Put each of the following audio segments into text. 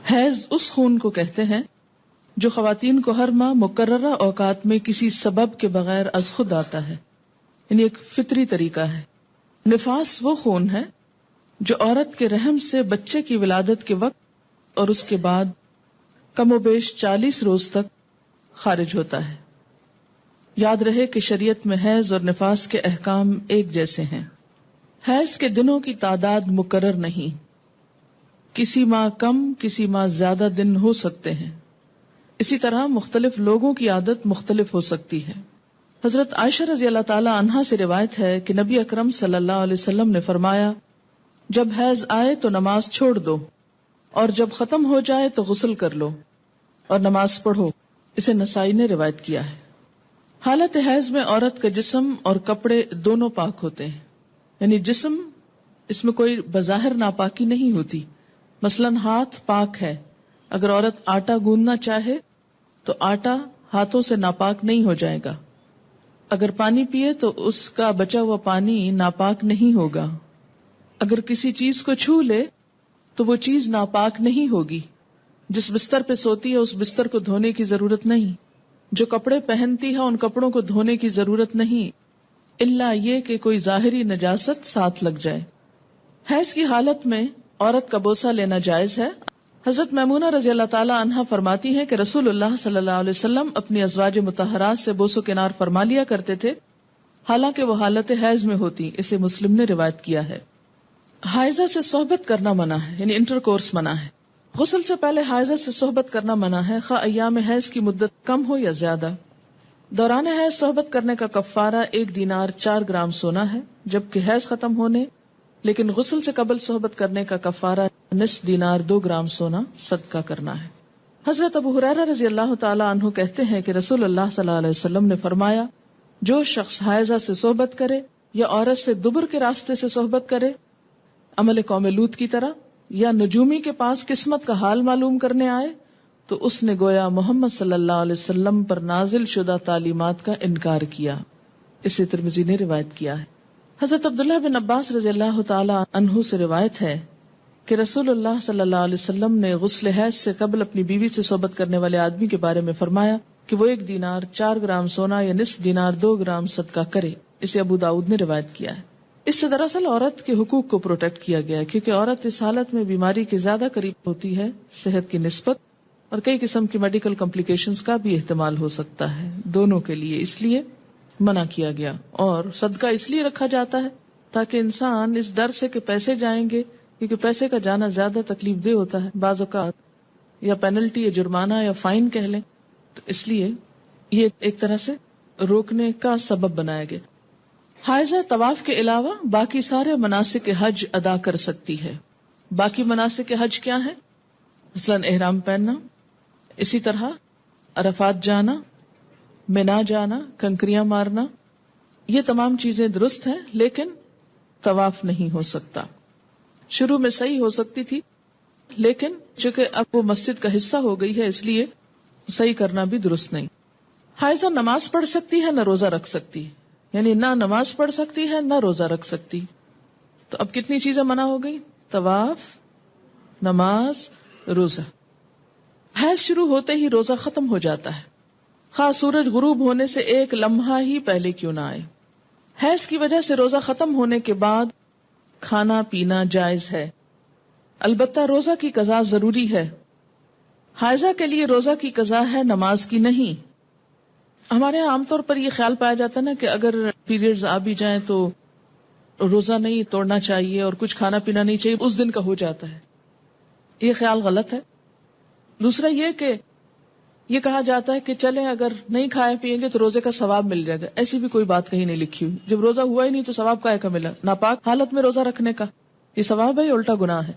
حیض اس خون کو کہتے ہیں جو خواتین کو ہر ماہ مقررہ اوقات میں کسی سبب کے بغیر از خود آتا ہے، یعنی ایک فطری طریقہ ہے۔ نفاس وہ خون ہے جو عورت کے رحم سے بچے کی ولادت کے وقت اور اس کے بعد کم و بیش 40 روز تک خارج ہوتا ہے۔ یاد رہے کہ شریعت میں حیض اور نفاس کے احکام ایک جیسے ہیں۔ حیض کے دنوں کی تعداد مقرر نہیں، کسی ماہ کم کسی ماہ زیادہ دن ہو سکتے ہیں، اسی طرح مختلف لوگوں کی عادت مختلف ہو سکتی ہے۔ حضرت عائشہ رضی اللہ تعالی عنہا سے روایت ہے کہ نبی اکرم صلی اللہ علیہ وسلم نے فرمایا، جب حیض آئے تو نماز چھوڑ دو، اور جب ختم ہو جائے تو غسل کر لو اور نماز پڑھو۔ اسے نسائی نے روایت کیا ہے۔ حالت حیض میں عورت کا جسم اور کپڑے دونوں پاک ہوتے ہیں، یعنی جسم، اس میں کوئی بظاہر ناپاکی نہیں ہوتی۔ مثلاً ہاتھ پاک ہے، اگر عورت آٹا گوندنا چاہے تو آٹا ہاتھوں سے ناپاک نہیں ہو جائے گا۔ اگر پانی پیے تو اس کا بچا ہوا پانی ناپاک نہیں ہوگا۔ اگر کسی چیز کو چھو لے تو وہ چیز ناپاک نہیں ہوگی۔ جس بستر پہ سوتی ہے اس بستر کو دھونے کی ضرورت نہیں، جو کپڑے پہنتی ہے ان کپڑوں کو دھونے کی ضرورت نہیں، الا یہ کہ کوئی ظاہری نجاست ساتھ لگ جائے۔ حیض کی حالت میں عورت کا بوسہ لینا جائز ہے۔ حضرت میمونہ رضی اللہ تعالی عنہا فرماتی ہیں کہ رسول اللہ صلی اللہ علیہ وسلم اپنی ازواج مطہرات سے بوس و کنار فرما لیا کرتے تھے، حالانکہ وہ حالت حیض میں ہوتی۔ اسے مسلم نے روایت کیا ہے۔ حائضہ سے صحبت کرنا منع ہے، یعنی انٹر کورس منع ہے۔ غسل سے پہلے حائضہ سے صحبت کرنا منع ہے، خواہ ایام حیض کی مدت کم ہو یا زیادہ۔ دوران حیض صحبت کرنے کا کفارہ 1 دینار 4 گرام سونا ہے، جبکہ حیض ختم ہونے لیکن غسل سے قبل صحبت کرنے کا کفارہ نصف دینار 2 گرام سونا صدقہ کرنا ہے۔ حضرت ابو ہریرہ رضی اللہ تعالی عنہ کہتے ہیں کہ رسول اللہ صلی اللہ علیہ وسلم نے فرمایا، جو شخص حائضہ سے صحبت کرے یا عورت سے دبر کے راستے سے صحبت کرے، عمل قوم لوط کی طرح، یا نجومی کے پاس قسمت کا حال معلوم کرنے آئے، تو اس نے گویا محمد صلی اللہ علیہ وسلم پر نازل شدہ تعلیمات کا انکار کیا۔ اسے ترمذی نے روایت کیا ہے۔ حضرت عبداللہ بن عباس رضی اللہ تعالی عنہ سے روایت ہے کہ رسول اللہ صلی اللہ علیہ وسلم نے غسل حیض سے قبل اپنی بیوی سے صحبت کرنے والے آدمی کے بارے میں فرمایا کہ وہ 1 دینار 4 گرام سونا یا نصف دینار 2 گرام صدقہ کرے۔ اسے ابو داؤد نے روایت کیا ہے۔ اس سے دراصل عورت کے حقوق کو پروٹیکٹ کیا گیا ہے، کیونکہ عورت اس حالت میں بیماری کے زیادہ قریب ہوتی ہے صحت کی نسبت، اور کئی قسم کی میڈیکل کمپلیکیشنز کا بھی احتمال ہو سکتا ہے دونوں کے لیے، اس لیے منع کیا گیا۔ اور صدقہ اس لیے رکھا جاتا ہے تاکہ انسان اس ڈر سے کہ پیسے جائیں گے، کیونکہ پیسے کا جانا زیادہ تکلیف دہ ہوتا ہے بعض اوقات، یا پینلٹی یا جرمانہ یا فائن کہہ لیں، تو اس لیے یہ ایک طرح سے روکنے کا سبب بنایا گیا۔ حائضہ طواف کے علاوہ باقی سارے مناسک حج ادا کر سکتی ہے۔ باقی مناسک حج کیا ہیں؟ مثلاً احرام پہننا، اسی طرح عرفات جانا، مینا جانا، کنکریاں مارنا، یہ تمام چیزیں درست ہیں، لیکن طواف نہیں ہو سکتا۔ شروع میں صحیح ہو سکتی تھی، لیکن چونکہ اب وہ مسجد کا حصہ ہو گئی ہے اس لیے صحیح کرنا بھی درست نہیں۔ حائضہ نماز پڑھ سکتی ہے نہ روزہ رکھ سکتی، یعنی نہ نماز پڑھ سکتی ہے نہ روزہ رکھ سکتی۔ تو اب کتنی چیزیں منع ہو گئی؟ طواف، نماز، روزہ۔ حیض شروع ہوتے ہی روزہ ختم ہو جاتا ہے، خواہ سورج غروب ہونے سے 1 لمحہ ہی پہلے کیوں نہ آئے۔ حیض کی وجہ سے روزہ ختم ہونے کے بعد کھانا پینا جائز ہے، البتہ روزہ کی قضا ضروری ہے۔ حائضہ کے لیے روزہ کی قضا ہے، نماز کی نہیں۔ ہمارے یہاں عام طور پر یہ خیال پایا جاتا ہے نا کہ اگر پیریڈز آ بھی جائیں تو روزہ نہیں توڑنا چاہیے اور کچھ کھانا پینا نہیں چاہیے، اس دن کا ہو جاتا ہے۔ یہ خیال غلط ہے۔ دوسرا یہ کہ یہ کہا جاتا ہے کہ چلیں اگر نہیں کھائے پیئیں گے تو روزے کا ثواب مل جائے گا، ایسی بھی کوئی بات کہیں نہیں لکھی ہوئی۔ جب روزہ ہوا ہی نہیں تو ثواب کائے کا ملا؟ ناپاک حالت میں روزہ رکھنے کا یہ ثواب ہے یا الٹا گناہ ہے؟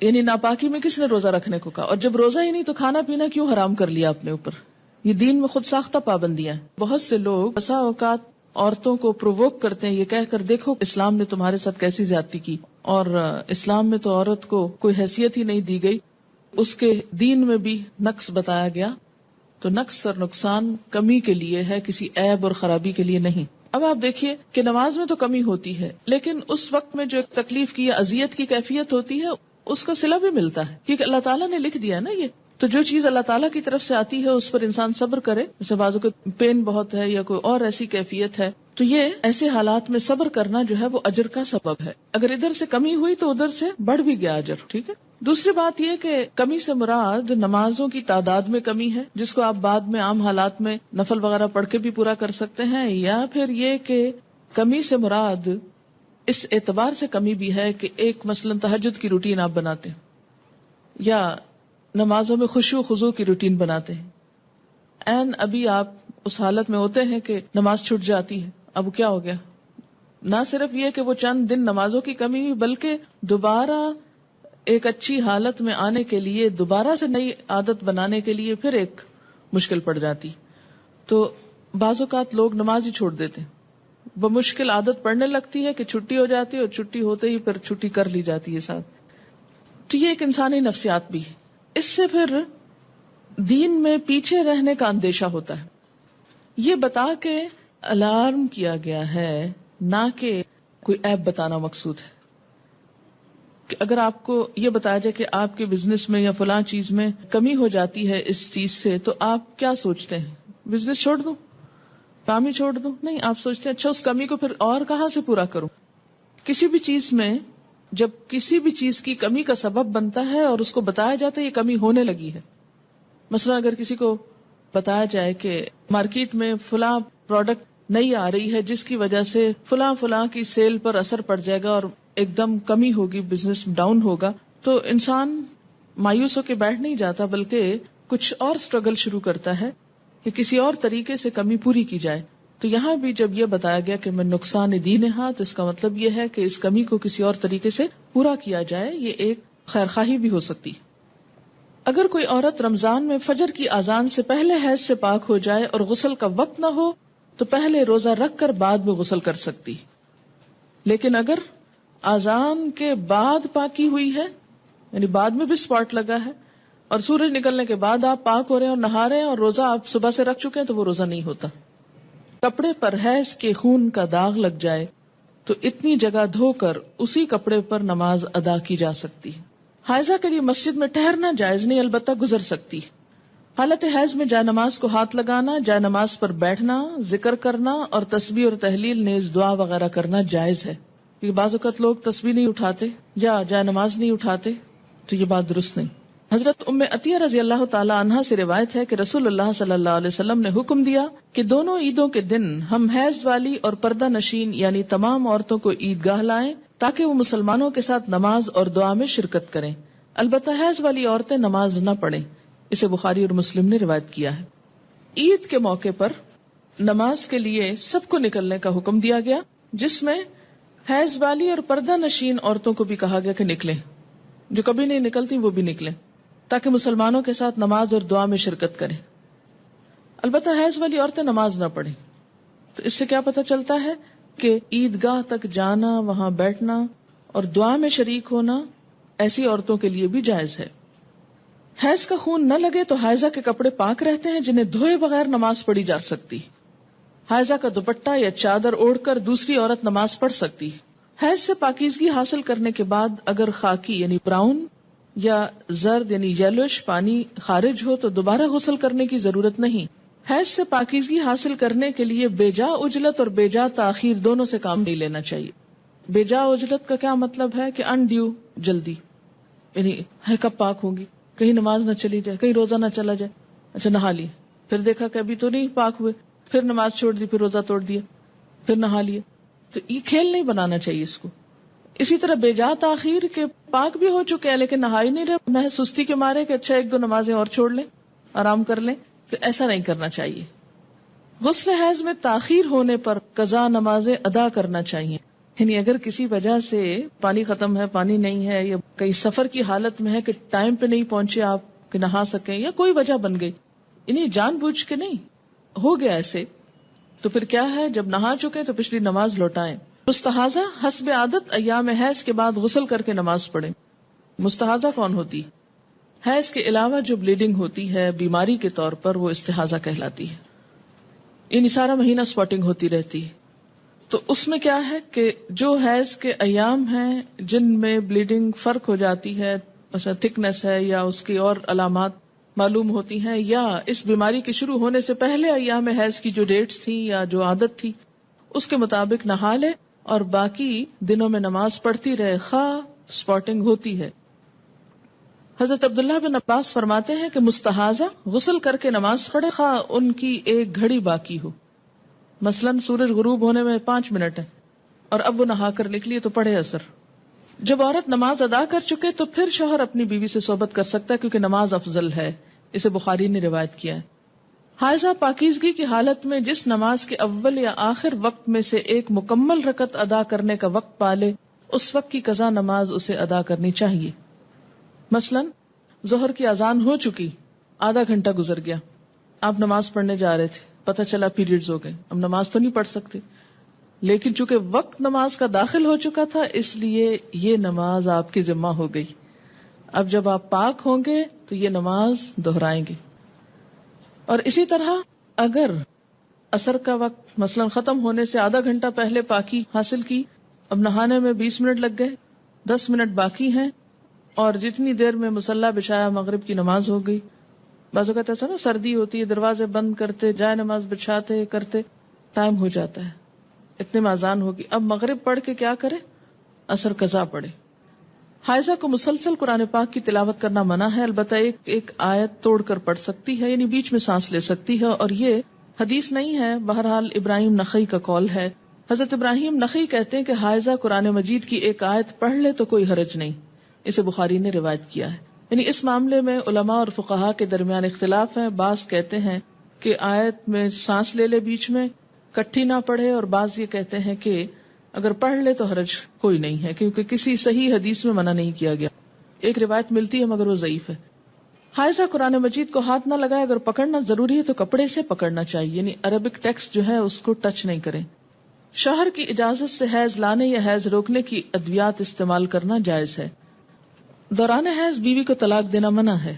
یعنی ناپاکی میں کس نے روزہ رکھنے کو کہا؟ اور جب روزہ ہی نہیں تو کھانا پینا کیوں حرام کر لیا اپنے اوپر؟ یہ دین میں خود ساختہ پابندیاں ہیں۔ بہت سے لوگ بسا اوقات عورتوں کو پرووک کرتے ہیں یہ کہہ کر، دیکھو اسلام نے تمہارے ساتھ کیسی زیادتی کی، اور اسلام میں تو عورت کو کوئی حیثیت ہی نہیں دی گئی، اس کے دین میں بھی نقص بتایا گیا۔ تو نقص اور نقصان کمی کے لیے ہے، کسی عیب اور خرابی کے لیے نہیں۔ اب آپ دیکھیے کہ نماز میں تو کمی ہوتی ہے، لیکن اس وقت میں جو ایک تکلیف کی یا اذیت کی کیفیت ہوتی ہے اس کا صلہ بھی ملتا ہے، کیونکہ اللہ تعالیٰ نے لکھ دیا ہے نا یہ. تو جو چیز اللہ تعالیٰ کی طرف سے آتی ہے اس پر انسان صبر کرے. جیسے بازو کو پین بہت ہے یا کوئی اور ایسی کیفیت ہے، تو یہ ایسے حالات میں صبر کرنا جو ہے وہ اجر کا سبب ہے. اگر ادھر سے کمی ہوئی تو ادھر سے بڑھ بھی گیا اجر. ٹھیک ہے. دوسری بات یہ کہ کمی سے مراد نمازوں کی تعداد میں کمی ہے، جس کو آپ بعد میں عام حالات میں نفل وغیرہ پڑھ کے بھی پورا کر سکتے ہیں، یا پھر یہ کہ کمی سے مراد اس اعتبار سے کمی بھی ہے کہ ایک مثلا تہجد کی روٹین آپ بناتے ہیں یا نمازوں میں خشوع خضوع کی روٹین بناتے ہیں، ابھی آپ اس حالت میں ہوتے ہیں کہ نماز چھوٹ جاتی ہے. اب کیا ہو گیا؟ نہ صرف یہ کہ وہ چند دن نمازوں کی کمی ہوئی، بلکہ دوبارہ ایک اچھی حالت میں آنے کے لیے، دوبارہ سے نئی عادت بنانے کے لیے پھر ایک مشکل پڑ جاتی. تو بعض اوقات لوگ نماز ہی چھوڑ دیتے ہیں، بمشکل عادت پڑنے لگتی ہے کہ چھٹی ہو جاتی ہے اور چھٹی ہوتے ہی پھر چھٹی کر لی جاتی ہے ساتھ. تو یہ ایک انسانی نفسیات بھی ہے. اس سے پھر دین میں پیچھے رہنے کا اندیشہ ہوتا ہے. یہ بتا کے الارم کیا گیا ہے، نہ کہ کوئی عیب بتانا مقصود ہے. کہ اگر آپ کو یہ بتایا جائے کہ آپ کے بزنس میں یا فلاں چیز میں کمی ہو جاتی ہے اس چیز سے، تو آپ کیا سوچتے ہیں؟ بزنس چھوڑ دوں، کام ہی چھوڑ دوں؟ نہیں، آپ سوچتے ہیں اچھا اس کمی کو پھر اور کہاں سے پورا کروں. کسی بھی چیز میں جب کسی بھی چیز کی کمی کا سبب بنتا ہے اور اس کو بتایا جاتا ہے یہ کمی ہونے لگی ہے. مثلا اگر کسی کو بتایا جائے کہ مارکیٹ میں فلاں پروڈکٹ نہیں آ رہی ہے جس کی وجہ سے فلاں کی سیل پر اثر پڑ جائے گا اور ایک دم کمی ہوگی، بزنس ڈاؤن ہوگا، تو انسان مایوس ہو کے بیٹھ نہیں جاتا، بلکہ کچھ اور سٹرگل شروع کرتا ہے کہ کسی اور طریقے سے کمی پوری کی جائے. تو یہاں بھی جب یہ بتایا گیا کہ میں نقصان دین ہے، تو اس کا مطلب یہ ہے کہ اس کمی کو کسی اور طریقے سے پورا کیا جائے. یہ ایک خیرخواہی بھی ہو سکتی. اگر کوئی عورت رمضان میں فجر کی اذان سے پہلے حیض سے پاک ہو جائے اور غسل کا وقت نہ ہو تو پہلے روزہ رکھ کر بعد میں غسل کر سکتی. لیکن اگر اذان کے بعد پاکی ہوئی ہے، یعنی بعد میں بھی سپاٹ لگا ہے اور سورج نکلنے کے بعد آپ پاک ہو رہے ہیں اور نہا رہے ہیں اور روزہ آپ صبح سے رکھ چکے ہیں، تو وہ روزہ نہیں ہوتا. کپڑے پر حیض کے خون کا داغ لگ جائے تو اتنی جگہ دھو کر اسی کپڑے پر نماز ادا کی جا سکتی. حائضہ کے لیے مسجد میں ٹھہرنا جائز نہیں، البتہ گزر سکتی. حالت حیض میں جائے نماز کو ہاتھ لگانا، جائے نماز پر بیٹھنا، ذکر کرنا اور تسبیح اور تحلیل نیز دعا وغیرہ کرنا جائز ہے. کیونکہ بعض اوقات لوگ تسبیح نہیں اٹھاتے یا جائے نماز نہیں اٹھاتے، تو یہ بات درست نہیں. حضرت ام عطیہ رضی اللہ تعالی عنہا سے روایت ہے کہ رسول اللہ صلی اللہ علیہ وسلم نے حکم دیا کہ دونوں عیدوں کے دن ہم حیض والی اور پردہ نشین یعنی تمام عورتوں کو عیدگاہ لائیں تاکہ وہ مسلمانوں کے ساتھ نماز اور دعا میں شرکت کریں. البتہ حیض والی عورتیں نماز نہ پڑھیں. اسے بخاری اور مسلم نے روایت کیا ہے. عید کے موقع پر نماز کے لیے سب کو نکلنے کا حکم دیا گیا، جس میں حیض والی اور پردہ نشین عورتوں کو بھی کہا گیا کہ نکلیں. جو کبھی نہیں نکلتی وہ بھی نکلیں تاکہ مسلمانوں کے ساتھ نماز اور دعا میں شرکت کریں. البتہ حیض والی عورتیں نماز نہ پڑھیں. تو اس سے کیا پتہ چلتا ہے کہ عیدگاہ تک جانا، وہاں بیٹھنا اور دعا میں شریک ہونا ایسی عورتوں کے لیے بھی جائز ہے. حیض کا خون نہ لگے تو حائضہ کے کپڑے پاک رہتے ہیں جنہیں دھوئے بغیر نماز پڑھی جا سکتی. حائضہ کا دوپٹہ یا چادر اوڑھ کر دوسری عورت نماز پڑھ سکتی. حیض سے پاکیزگی حاصل کرنے کے بعد اگر خاکی یعنی براؤن یا زرد یعنی یلوش پانی خارج ہو تو دوبارہ غسل کرنے کی ضرورت نہیں. حیض سے پاکیزگی حاصل کرنے کے لیے بے جا عجلت اور بے جا تاخیر دونوں سے کام نہیں لینا چاہیے. بے جا عجلت کا کیا مطلب ہے کہ انڈیو جلدی، یعنی ہے کب پاک ہوگی، کہیں نماز نہ چلی جائے، کہیں روزہ نہ چلا جائے. اچھا نہا لی، پھر دیکھا کہ ابھی تو نہیں پاک ہوئے، پھر نماز چھوڑ دی، پھر روزہ توڑ دیا، پھر نہا لیے. تو یہ کھیل نہیں بنانا چاہیے اس کو. اسی طرح بے جا تاخیر کے پاک بھی ہو چکے ہیں لیکن نہائی نہیں رہے، محض سستی کے مارے کہ اچھا ایک دو نمازیں اور چھوڑ لیں، آرام کر لیں، تو ایسا نہیں کرنا چاہیے. غسل حیض میں تاخیر ہونے پر قضا نمازیں ادا کرنا چاہیے. یعنی اگر کسی وجہ سے پانی ختم ہے، پانی نہیں ہے، یا کئی سفر کی حالت میں ہے کہ ٹائم پہ نہیں پہنچے آپ کہ نہا سکیں، یا کوئی وجہ بن گئی، یعنی جان بوجھ کے نہیں ہو گیا ایسے، تو پھر کیا ہے، جب نہا چکے تو پچھلی نماز لوٹائیں. مستحاضہ حسب عادت ایام حیض کے بعد غسل کر کے نماز پڑھیں. مستحاضہ کون ہوتی؟ حیض کے علاوہ جو بلیڈنگ ہوتی ہے بیماری کے طور پر، وہ استحاضہ کہلاتی ہے. یعنی سارا مہینہ سپاٹنگ ہوتی رہتی ہے. تو اس میں کیا ہے کہ جو حیض کے ایام ہیں جن میں بلیڈنگ فرق ہو جاتی ہے، مثلا تھکنس ہے یا اس کی اور علامات معلوم ہوتی ہیں، یا اس بیماری کے شروع ہونے سے پہلے ایام حیض کی جو ڈیٹس تھی یا جو عادت تھی اس کے مطابق نہا لے اور باقی دنوں میں نماز پڑھتی رہے خواہ سپاٹنگ ہوتی ہے۔ حضرت عبداللہ بن عباس فرماتے ہیں کہ مستحاضہ غسل کر کے نماز پڑھے خواہ ان کی ایک گھڑی باقی ہو، مثلا سورج غروب ہونے میں 5 منٹ ہے اور اب وہ نہا کر نکلی تو پڑھے اثر۔ جب عورت نماز ادا کر چکے تو پھر شوہر اپنی بیوی سے صحبت کر سکتا ہے کیونکہ نماز افضل ہے، اسے بخاری نے روایت کیا ہے۔ حائضہ پاکیزگی کی حالت میں جس نماز کے اول یا آخر وقت میں سے ایک مکمل رکعت ادا کرنے کا وقت پالے اس وقت کی قضا نماز اسے ادا کرنی چاہیے۔ مثلا ظہر کی اذان ہو چکی، آدھا گھنٹہ گزر گیا، آپ نماز پڑھنے جا رہے تھے، پتہ چلا پیریڈز ہو گئے، اب نماز تو نہیں پڑھ سکتے، لیکن چونکہ وقت نماز کا داخل ہو چکا تھا اس لیے یہ نماز آپ کی ذمہ ہو گئی۔ اب جب آپ پاک ہوں گے تو یہ نماز دہرائیں گے۔ اور اسی طرح اگر عصر کا وقت مثلا ختم ہونے سے آدھا گھنٹہ پہلے پاکی حاصل کی، اب نہانے میں 20 منٹ لگ گئے، 10 منٹ باقی ہیں، اور جتنی دیر میں مصلی بچھایا مغرب کی نماز ہو گئی۔ بعض اوقات ایسا نا سردی ہوتی ہے، دروازے بند کرتے جائے نماز بچھاتے کرتے ٹائم ہو جاتا ہے، اتنے میں اذان ہوگی، اب مغرب پڑھ کے کیا کرے؟ عصر قضا پڑھے۔ حائضہ کو مسلسل قرآن پاک کی تلاوت کرنا منع ہے، البتہ ایک آیت توڑ کر پڑھ سکتی ہے، یعنی بیچ میں سانس لے سکتی ہے، اور یہ حدیث نہیں ہے، بہرحال ابراہیم نخعی کا قول ہے۔ حضرت ابراہیم نخعی کہتے ہیں کہ حائضہ قرآن مجید کی ایک آیت پڑھ لے تو کوئی حرج نہیں، اسے بخاری نے روایت کیا ہے۔ یعنی اس معاملے میں علماء اور فقہاء کے درمیان اختلاف ہے، بعض کہتے ہیں کہ آیت میں سانس لے لے بیچ میں، کٹھی نہ پڑھے، اور بعض یہ کہتے ہیں کہ اگر پڑھ لے تو حرج کوئی نہیں ہے کیونکہ کسی صحیح حدیث میں منع نہیں کیا گیا۔ ایک روایت ملتی ہے مگر وہ ضعیف ہے۔ حائضہ قرآن مجید کو ہاتھ نہ لگائے، اگر پکڑنا ضروری ہے تو کپڑے سے پکڑنا چاہیے، یعنی عربک ٹیکسٹ جو ہے اس کو ٹچ نہیں کریں۔ شوہر کی اجازت سے حیض لانے یا حیض روکنے کی ادویات استعمال کرنا جائز ہے۔ دوران حیض بیوی کو طلاق دینا منع ہے۔